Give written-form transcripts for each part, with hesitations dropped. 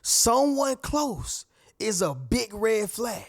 Someone close is a big red flag.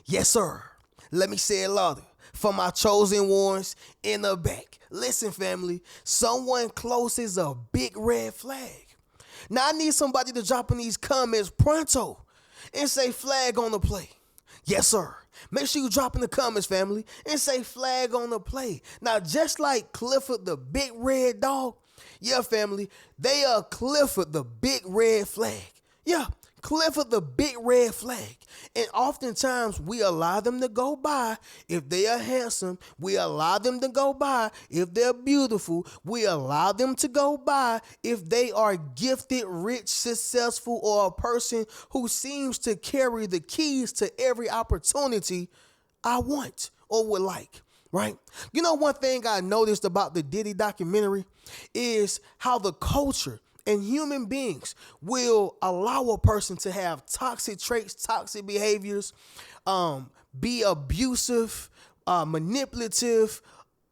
Yes, sir. Let me say it louder for my chosen ones in the back. Listen, family, someone close is a big red flag. Now, I need somebody to drop in these comments pronto and say flag on the play. Yes, sir. Make sure you drop in the comments, family, and say flag on the play. Now, just like Clifford the big red dog, yeah, family, they are Clifford the big red flag. Yeah, Clifford the big red flag. And oftentimes we allow them to go by if they are handsome. We allow them to go by if they're beautiful. We allow them to go by if they are gifted, rich, successful, or a person who seems to carry the keys to every opportunity I want or would like. Right? You know, one thing I noticed about the Diddy documentary is how the culture and human beings will allow a person to have toxic traits, toxic behaviors, be abusive, manipulative,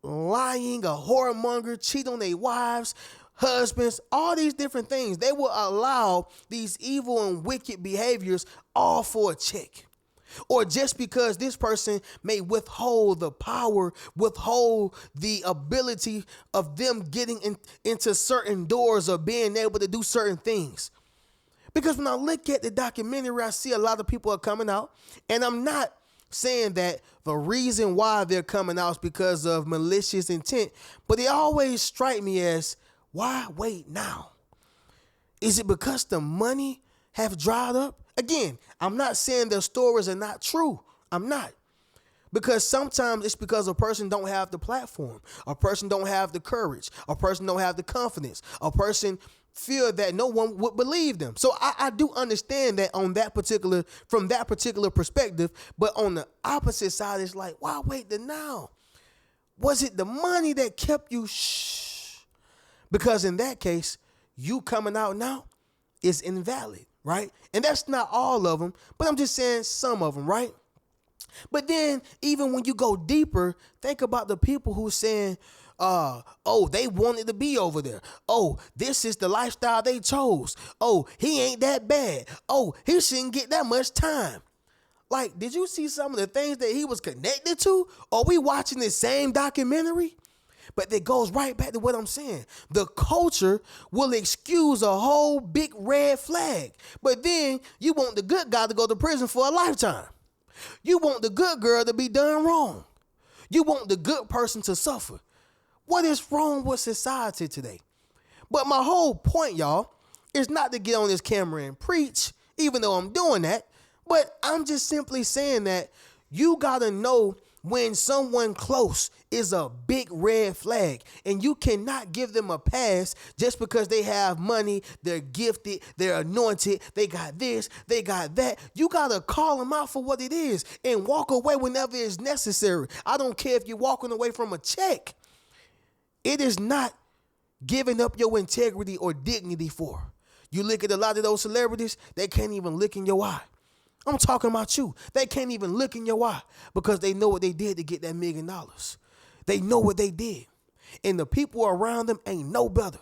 lying, a whoremonger, cheat on their wives, husbands, all these different things. They will allow these evil and wicked behaviors all for a check. Or just because this person may withhold the power, withhold the ability of them getting into certain doors or being able to do certain things. Because when I look at the documentary, I see a lot of people are coming out, and I'm not saying that the reason why they're coming out is because of malicious intent, but they always strike me as, why wait now? Is it because the money have dried up? Again, I'm not saying their stories are not true. I'm not. Because sometimes it's because a person don't have the platform. A person don't have the courage. A person don't have the confidence. A person feel that no one would believe them. So I do understand that from that particular perspective. But on the opposite side, it's like, why wait till now? Was it the money that kept you shh? Because in that case, you coming out now is invalid. Right? And that's not all of them, but I'm just saying some of them, right? But then even when you go deeper, think about the people who saying, oh, they wanted to be over there. Oh, this is the lifestyle they chose. Oh, he ain't that bad. Oh, he shouldn't get that much time. Like, did you see some of the things that he was connected to? Are we watching the same documentary? But it goes right back to what I'm saying. The culture will excuse a whole big red flag. But then you want the good guy to go to prison for a lifetime. You want the good girl to be done wrong. You want the good person to suffer. What is wrong with society today? But my whole point, y'all, is not to get on this camera and preach, even though I'm doing that. But I'm just simply saying that you got to know when someone close is a big red flag, and you cannot give them a pass just because they have money, they're gifted, they're anointed, they got this, they got that. You got to call them out for what it is and walk away whenever it's necessary. I don't care if you're walking away from a check. It is not giving up your integrity or dignity for. You look at a lot of those celebrities, they can't even look in your eye. I'm talking about you. They can't even look in your eye because they know what they did to get that $1 million. They know what they did. And the people around them ain't no better.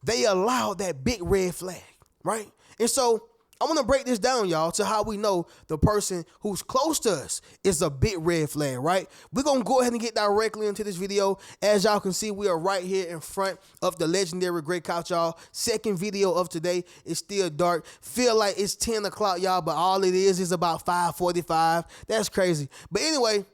They allowed that big red flag, right? And so I want to break this down, y'all, to how we know the person who's close to us is a big red flag, right? We're going to go ahead and get directly into this video. As y'all can see, we are right here in front of the legendary Grey Couch, y'all. Second video of today. It's still dark. Feel like it's 10 o'clock, y'all, but all it is about 5:45. That's crazy. But anyway,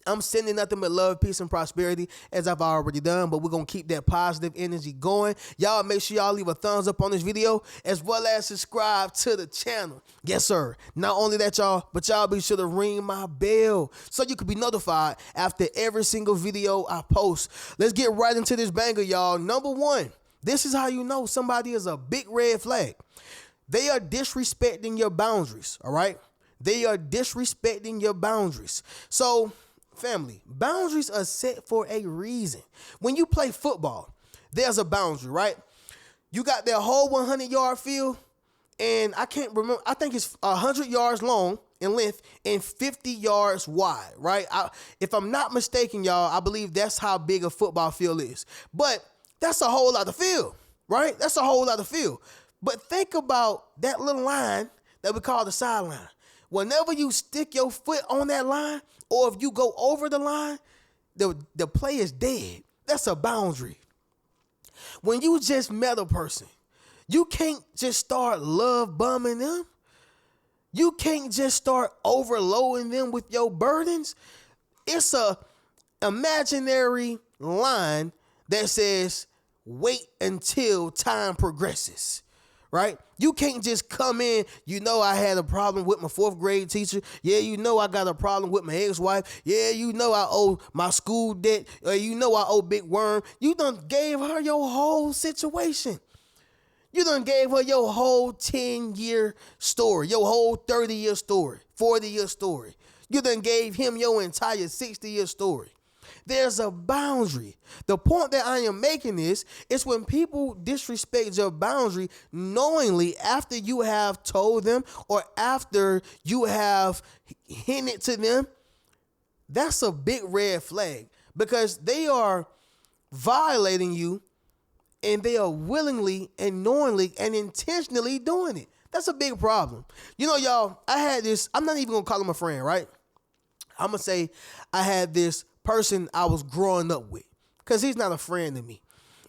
I'm sending nothing but love, peace, and prosperity, as I've already done, but we're going to keep that positive energy going. Y'all make sure y'all leave a thumbs up on this video, as well as subscribe to the channel. Yes, sir. Not only that, y'all, but y'all be sure to ring my bell so you can be notified after every single video I post. Let's get right into this banger, y'all. Number one, this is how you know somebody is a big red flag. They are disrespecting your boundaries, all right? They are disrespecting your boundaries. So, family, boundaries are set for a reason. When you play football, there's a boundary, right? You got that whole 100-yard field, and I can't remember. I think it's 100 yards long in length and 50 yards wide, right? If I'm not mistaken, y'all, I believe that's how big a football field is. But that's a whole lot of field, right? That's a whole lot of field. But think about that little line that we call the sideline. Whenever you stick your foot on that line, or if you go over the line, the play is dead. That's a boundary. When you just met a person, you can't just start love bombing them. You can't just start overloading them with your burdens. It's a imaginary line that says, wait until time progresses, right? You can't just come in, I had a problem with my fourth grade teacher. Yeah, I got a problem with my ex-wife. Yeah, I owe my school debt. I owe Big Worm. You done gave her your whole situation. You done gave her your whole 10-year story, your whole 30-year story, 40-year story. You done gave him your entire 60-year story. There's a boundary. The point that I am making is when people disrespect your boundary knowingly after you have told them or after you have hinted to them, that's a big red flag because they are violating you and they are willingly and knowingly and intentionally doing it. That's a big problem. Y'all, I had this, I'm not even going to call him a friend, right? I'm going to say I had this person I was growing up with because he's not a friend to me.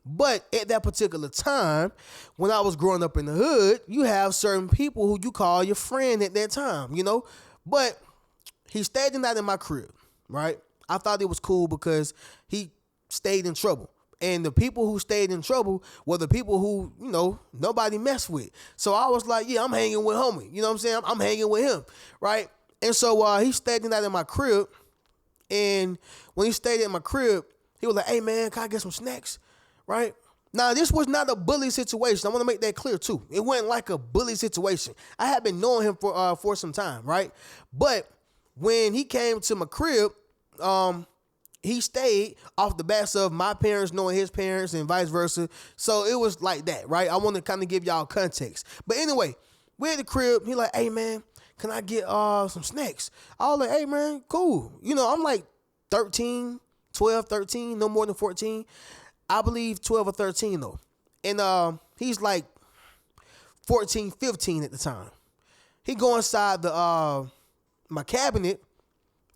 But at that particular time, when I was growing up in the hood, you have certain people who you call your friend at that time, But he stayed the night in my crib, right? I thought it was cool because he stayed in trouble. And the people who stayed in trouble were the people who, nobody messed with. So I was like, yeah, I'm hanging with homie. You know what I'm saying? I'm hanging with him, right? And so he stayed the night in my crib. And when he stayed in my crib, he was like, hey, man, can I get some snacks? Right? Now, this was not a bully situation. I want to make that clear, too. It wasn't like a bully situation. I had been knowing him for some time, right? But when he came to my crib, he stayed off the backs of my parents knowing his parents and vice versa. So it was like that, right? I want to kind of give y'all context. But anyway, we're at the crib. He like, hey, man, can I get some snacks? I was like, hey, man, cool. I'm like 13, 12, 13, no more than 14. I believe 12 or 13, though. And he's like 14, 15 at the time. He go inside my cabinet,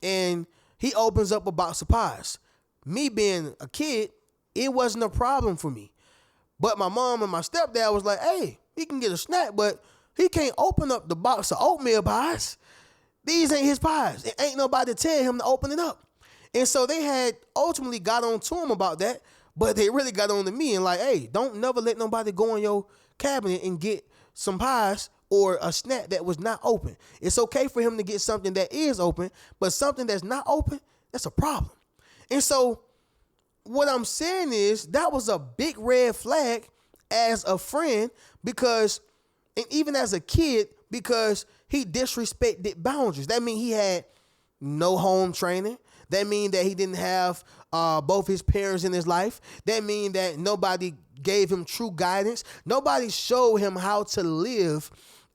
and he opens up a box of pies. Me being a kid, it wasn't a problem for me. But my mom and my stepdad was like, hey, he can get a snack, but he can't open up the box of oatmeal pies. These ain't his pies. It ain't nobody tell him to open it up. And so they had ultimately got on to him about that, but they really got on to me and like, hey, don't never let nobody go in your cabinet and get some pies or a snack that was not open. It's okay for him to get something that is open, but something that's not open, that's a problem. And so what I'm saying is that was a big red flag as a friend because, and even as a kid, because he disrespected boundaries. That means he had no home training. That means that he didn't have both his parents in his life. That means that nobody gave him true guidance. Nobody showed him how to live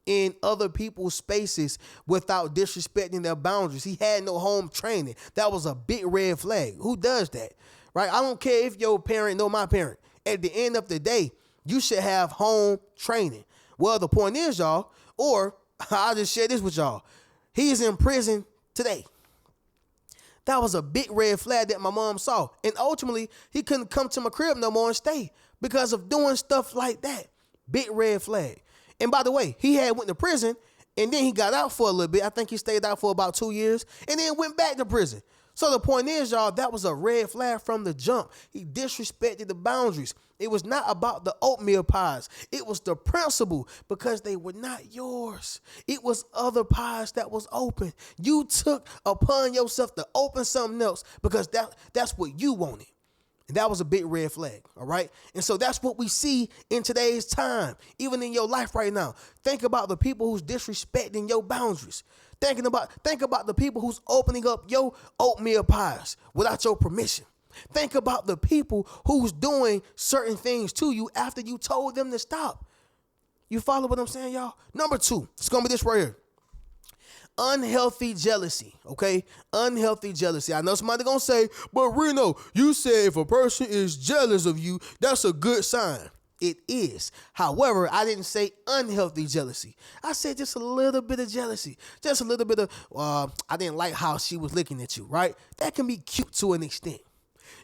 in other people's spaces without disrespecting their boundaries. He had no home training. That was a big red flag. Who does that? Right? I don't care if your parent know my parent. At the end of the day, you should have home training. Well, the point is, y'all, or I'll just share this with y'all. He is in prison today. That was a big red flag that my mom saw. And ultimately, he couldn't come to my crib no more and stay because of doing stuff like that. Big red flag. And by the way, he had went to prison and then he got out for a little bit. I think he stayed out for about 2 years and then went back to prison. So the point is, y'all, that was a red flag from the jump. He disrespected the boundaries. It was not about the oatmeal pies. It was the principle because they were not yours. It was other pies that was open. You took upon yourself to open something else because that's what you wanted. And that was a big red flag, all right? And so that's what we see in today's time, even in your life right now. Think about the people who's disrespecting your boundaries. Think about the people who's opening up your oatmeal pies without your permission. Think about the people who's doing certain things to you after you told them to stop. You follow what I'm saying, y'all? Number 2, it's going to be this right here. Unhealthy jealousy, okay? Unhealthy jealousy. I know somebody gonna say, but Reno, you said if a person is jealous of you, that's a good sign. It is. However, I didn't say unhealthy jealousy. I said just a little bit of jealousy. Just a little bit of, I didn't like how she was looking at you, right? That can be cute to an extent.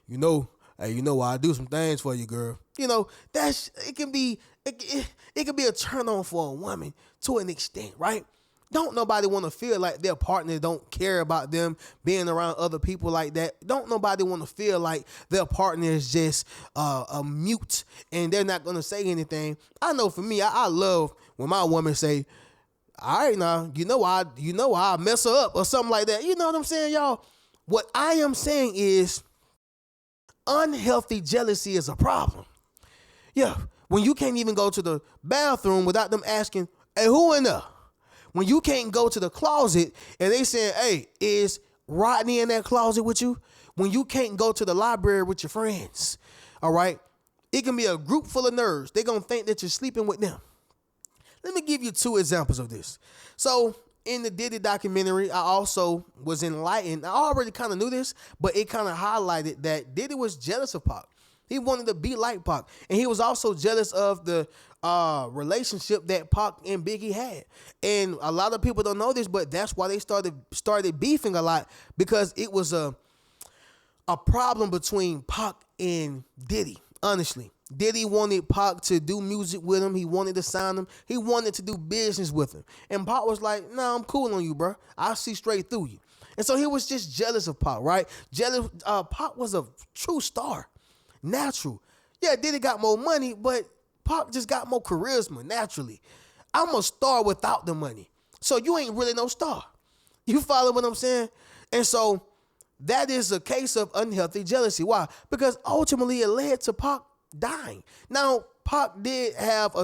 Hey, I do some things for you, girl. It can be a turn on for a woman to an extent, right? Don't nobody want to feel like their partner don't care about them being around other people like that. Don't nobody want to feel like their partner is just a mute and they're not going to say anything. I know for me, I love when my woman say, all right now, I mess her up or something like that. You know what I'm saying, y'all? What I am saying is unhealthy jealousy is a problem. Yeah, when you can't even go to the bathroom without them asking, hey, who in there? When you can't go to the closet and they say, hey, is Rodney in that closet with you? When you can't go to the library with your friends, all right? It can be a group full of nerds. They're going to think that you're sleeping with them. Let me give you 2 examples of this. So in the Diddy documentary, I also was enlightened. I already kind of knew this, but it kind of highlighted that Diddy was jealous of Pac. He wanted to be like Pac. And he was also jealous of the relationship that Pac and Biggie had. And a lot of people don't know this, but that's why they started beefing a lot, because it was a problem between Pac and Diddy, honestly. Diddy wanted Pac to do music with him. He wanted to sign him. He wanted to do business with him. And Pac was like, nah, I'm cool on you, bro. I see straight through you. And so he was just jealous of Pac, right? Pac was a true star. Natural. Yeah, Diddy got more money, but Pac just got more charisma naturally. I'm a star without the money. So you ain't really no star. You follow what I'm saying? And so that is a case of unhealthy jealousy. Why? Because ultimately it led to Pac dying. Now, Pac did have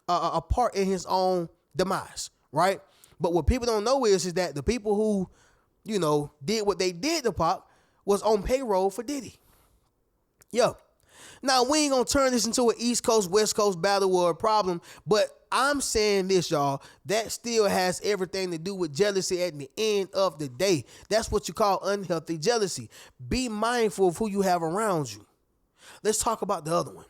a part in his own demise, right? But what people don't know is that the people who, did what they did to Pac was on payroll for Diddy. Yo. Now, we ain't going to turn this into an East Coast, West Coast battle war problem, but I'm saying this, y'all, that still has everything to do with jealousy at the end of the day. That's what you call unhealthy jealousy. Be mindful of who you have around you. Let's talk about the other one,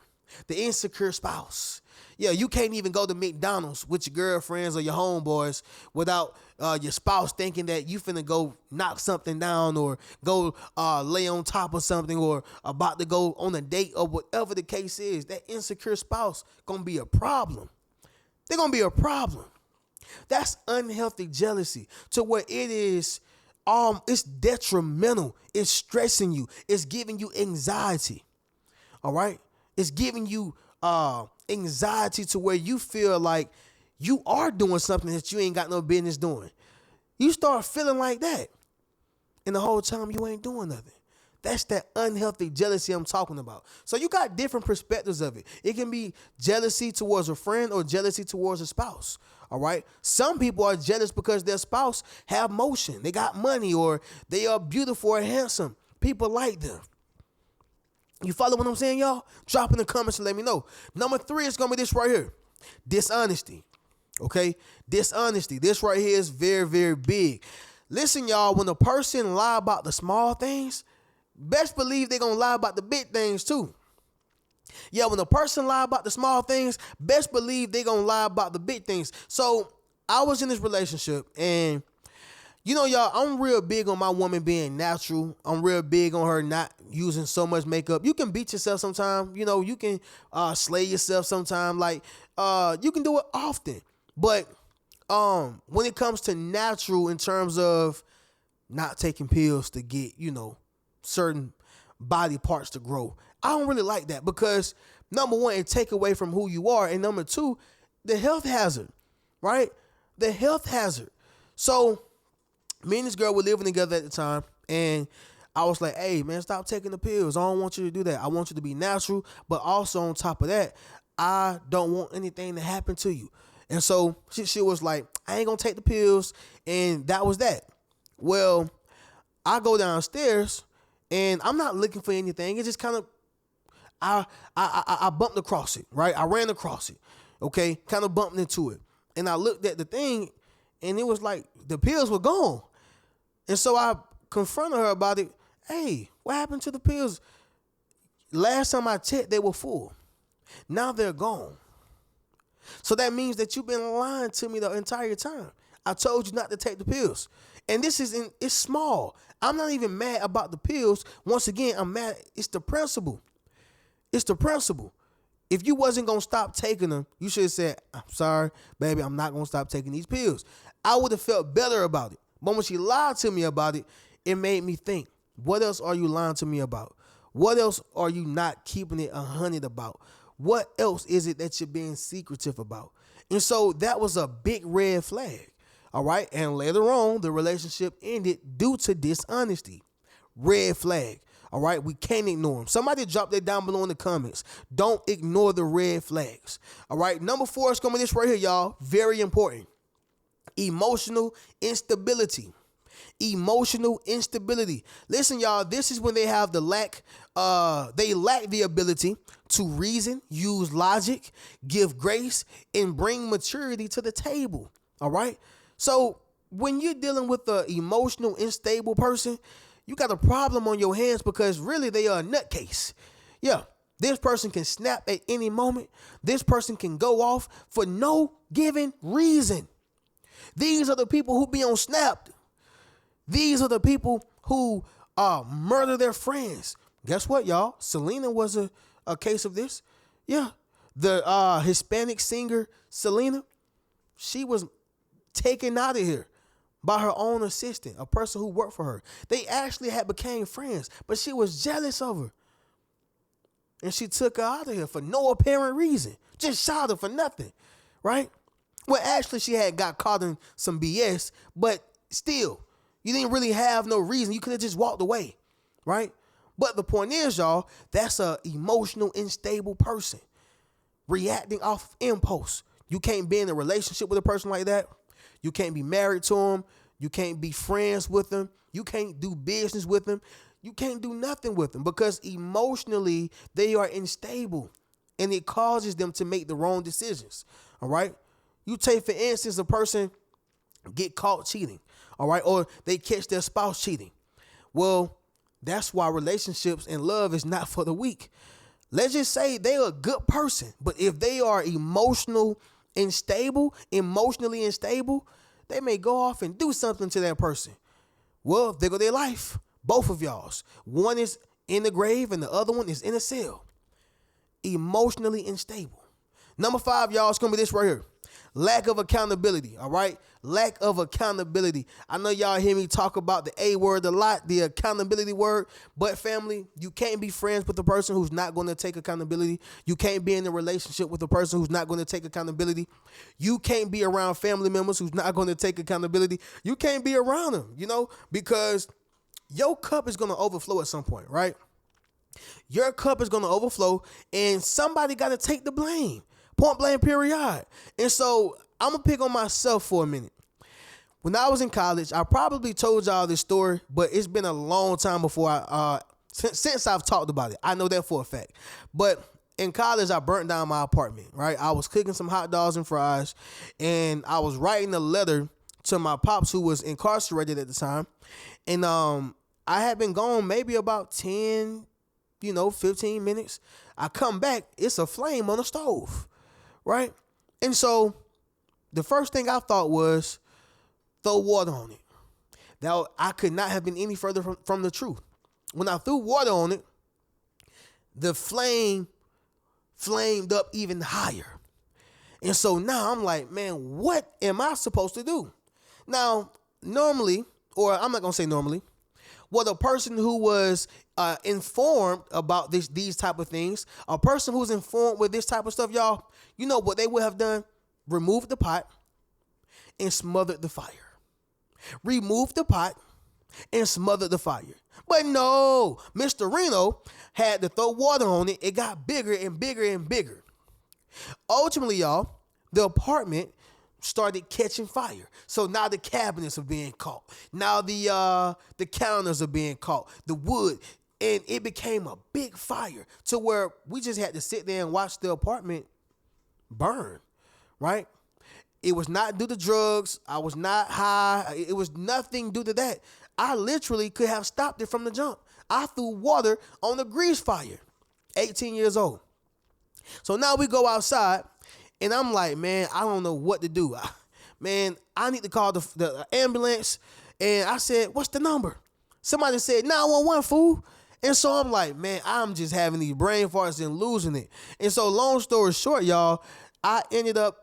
the insecure spouse. Yeah, you can't even go to McDonald's with your girlfriends or your homeboys without your spouse thinking that you finna go knock something down or go lay on top of something or about to go on a date or whatever the case is. That insecure spouse gonna be a problem. They're gonna be a problem. That's unhealthy jealousy to where it is, it's detrimental. It's stressing you. It's giving you anxiety. All right? It's giving you anxiety to where you feel like you are doing something that you ain't got no business doing. You start feeling like that. And the whole time you ain't doing nothing. That's that unhealthy jealousy I'm talking about. So you got different perspectives of it. It can be jealousy towards a friend or jealousy towards a spouse. All right. Some people are jealous because their spouse have motion. They got money or they are beautiful or handsome. People like them. You follow what I'm saying, y'all? Drop in the comments and let me know. Number 3 is going to be this right here. Dishonesty. Okay? Dishonesty. This right here is very, very big. Listen, y'all, when a person lie about the small things, best believe they're going to lie about the big things too. Yeah, when a person lie about the small things, best believe they're going to lie about the big things. So I was in this relationship and y'all, I'm real big on my woman being natural. I'm real big on her not using so much makeup. You can beat yourself sometime. You can slay yourself sometime. Like, you can do it often. But when it comes to natural in terms of not taking pills to get, certain body parts to grow, I don't really like that because, number one, it take away from who you are. And number 2, the health hazard, right? The health hazard. So me and this girl were living together at the time, and I was like, hey, man, stop taking the pills. I don't want you to do that. I want you to be natural, but also on top of that, I don't want anything to happen to you. And so she was like, I ain't going to take the pills, and that was that. Well, I go downstairs, and I'm not looking for anything. It's just kind of, I bumped across it, right? I ran across it, okay? Kind of bumped into it. And I looked at the thing, and it was like the pills were gone. And so I confronted her about it. Hey, what happened to the pills? Last time I checked, they were full. Now they're gone. So that means that you've been lying to me the entire time. I told you not to take the pills. And it's small. I'm not even mad about the pills. Once again, I'm mad. It's the principle. It's the principle. If you wasn't going to stop taking them, you should have said, I'm sorry, baby, I'm not going to stop taking these pills. I would have felt better about it. But when she lied to me about it, it made me think, what else are you lying to me about? What else are you not keeping it 100 about? What else is it that you're being secretive about? And so that was a big red flag. All right. And later on, the relationship ended due to dishonesty. Red flag. All right. We can't ignore them. Somebody drop that down below in the comments. Don't ignore the red flags. All right. Number 4 is coming this right here, y'all. Very important. Emotional instability. Emotional instability. Listen, y'all, this is when they have they lack the ability to reason, use logic, give grace, and bring maturity to the table. All right. So when you're dealing with an emotional unstable person, you got a problem on your hands because really they are a nutcase. Yeah. This person can snap at any moment. This person can go off for no given reason. These are the people who be on Snap. These are the people who murder their friends. Guess what, y'all? Selena was a case of this. Yeah. The Hispanic singer, Selena, she was taken out of here by her own assistant, a person who worked for her. They actually had became friends, but she was jealous of her. And she took her out of here for no apparent reason. Just shot her for nothing, right? Well, actually, she had got caught in some BS, but still, you didn't really have no reason. You could have just walked away, right? But the point is, y'all, that's a emotional, unstable person reacting off impulse. You can't be in a relationship with a person like that. You can't be married to them. You can't be friends with them. You can't do business with them. You can't do nothing with them because emotionally they are unstable and it causes them to make the wrong decisions. All right. You take, for instance, a person get caught cheating. All right. Or they catch their spouse cheating. Well, that's why relationships and love is not for the weak. Let's just say they're a good person, but if they are emotionally unstable, they may go off and do something to that person. Well, there go their life. Both of y'all's. One is in the grave and the other one is in a cell. Emotionally unstable. Number 5, y'all, it's going to be this right here. Lack of accountability, all right? Lack of accountability. I know y'all hear me talk about the A word a lot, the accountability word, but family, you can't be friends with a person who's not going to take accountability. You can't be in a relationship with a person who's not going to take accountability. You can't be around family members who's not going to take accountability. You can't be around them, because your cup is going to overflow at some point, right? Your cup is going to overflow and somebody got to take the blame. Point blank, period. And so I'm going to pick on myself for a minute. When I was in college, I probably told y'all this story, but it's been a long time before since I've talked about it. I know that for a fact. But in college, I burnt down my apartment, right? I was cooking some hot dogs and fries, and I was writing a letter to my pops who was incarcerated at the time. And I had been gone maybe about 10, 15 minutes. I come back, it's a flame on the stove. Right? And so the first thing I thought was throw water on it. Now, I could not have been any further from the truth. When I threw water on it, the flame flamed up even higher. And so now I'm like, man, what am I supposed to do? Now, normally, or I'm not going to say normally, what a person who was informed about these type of things, a person who's informed with this type of stuff, y'all, you know what they would have done? Removed the pot and smothered the fire. Removed the pot and smothered the fire. But no, Mr. Reno had to throw water on it. It got bigger and bigger and bigger. Ultimately, y'all, the apartment started catching fire. So now the cabinets are being caught. Now the counters are being caught. The wood. And it became a big fire to where we just had to sit there and watch the apartment burn, right? It was not due to drugs. I was not high. It was nothing due to that. I literally could have stopped it from the jump. I threw water on the grease fire. 18 years old. So now we go outside, and I'm like, man, I don't know what to do. Man, I need to call the ambulance. And I said, what's the number? Somebody said 911, fool. And so I'm like, man, I'm just having these brain farts and losing it. And so long story short, y'all, I ended up,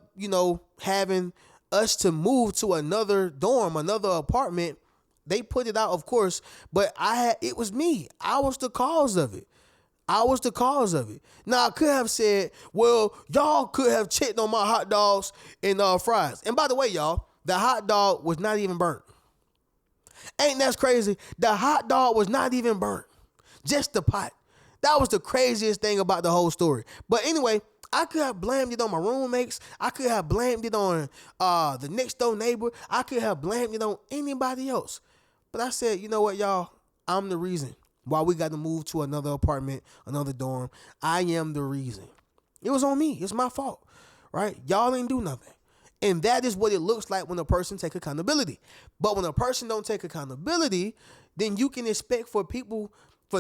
having us to move to another dorm, another apartment. They put it out, of course, but it was me. I was the cause of it. Now, I could have said, well, y'all could have checked on my hot dogs and fries. And by the way, y'all, the hot dog was not even burnt. Ain't that crazy? The hot dog was not even burnt. Just the pot. That was the craziest thing about the whole story. But anyway, I could have blamed it on my roommates. I could have blamed it on the next door neighbor. I could have blamed it on anybody else. But I said, you know what, y'all? I'm the reason why we got to move to another apartment, another dorm. I am the reason. It was on me. It's my fault, right? Y'all ain't do nothing. And that is what it looks like when a person take accountability. But when a person don't take accountability, then you can expect for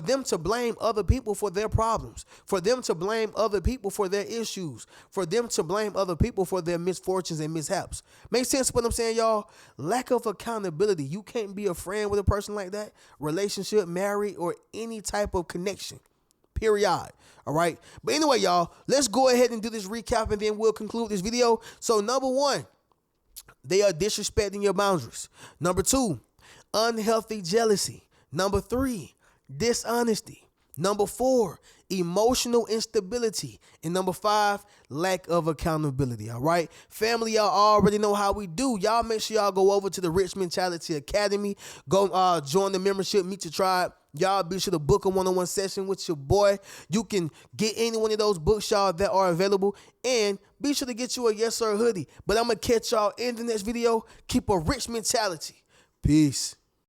them to blame other people for their problems, for them to blame other people for their issues, for them to blame other people for their misfortunes and mishaps. Make sense what I'm saying, y'all? Lack of accountability. You can't be a friend with a person like that, relationship, married, or any type of connection. Period. All right. But anyway, y'all, let's go ahead and do this recap and then we'll conclude this video. So number 1, they are disrespecting your boundaries. Number 2, unhealthy jealousy. Number 3, dishonesty. Number 4, emotional instability. And number 5, lack of accountability. All right. Family, y'all already know how we do. Y'all make sure y'all go over to the Rich Mentality Academy. Go join the membership, meet your tribe. Y'all be sure to book a one-on-one session with your boy. You can get any one of those books, y'all, that are available. And be sure to get you a Yes Sir hoodie. But I'm going to catch y'all in the next video. Keep a rich mentality. Peace.